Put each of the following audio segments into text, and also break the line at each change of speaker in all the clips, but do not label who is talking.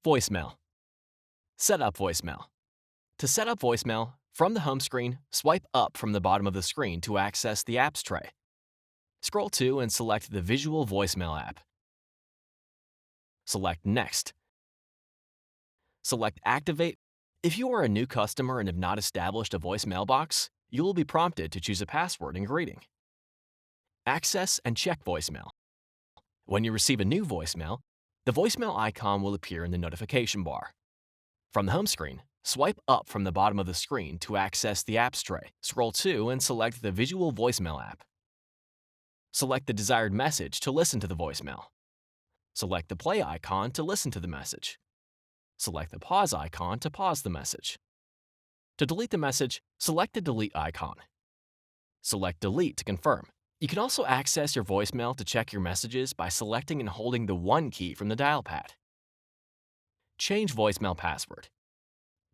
Voicemail. Set up voicemail. To set up voicemail, from the home screen, swipe up from the bottom of the screen to access the apps tray. Scroll to and select the Visual Voicemail app. Select Next. Select Activate. If you are a new customer and have not established a voicemail box, you will be prompted to choose a password and greeting. Access and check voicemail. When you receive a new voicemail, the voicemail icon will appear in the notification bar. From the home screen, swipe up from the bottom of the screen to access the apps tray. Scroll to and select the Visual Voicemail app. Select the desired message to listen to the voicemail. Select the play icon to listen to the message. Select the pause icon to pause the message. To delete the message, select the delete icon. Select delete to confirm. You can also access your voicemail to check your messages by selecting and holding the 1 key from the dial pad. Change voicemail password.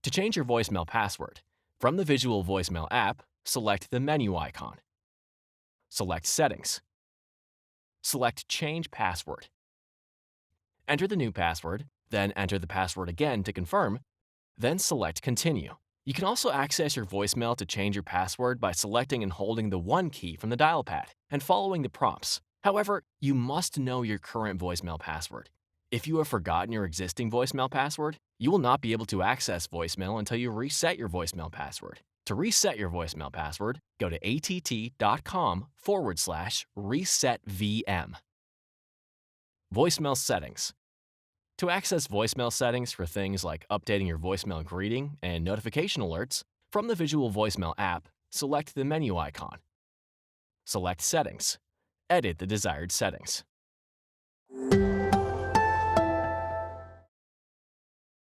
To change your voicemail password, from the Visual Voicemail app, select the menu icon. Select Settings. Select Change Password. Enter the new password, then enter the password again to confirm, then select Continue. You can also access your voicemail to change your password by selecting and holding the 1 key from the dial pad and following the prompts. However, you must know your current voicemail password. If you have forgotten your existing voicemail password, you will not be able to access voicemail until you reset your voicemail password. To reset your voicemail password, go to att.com/resetvm. Voicemail settings. To access voicemail settings for things like updating your voicemail greeting and notification alerts, from the Visual Voicemail app, select the menu icon. Select Settings. Edit the desired settings.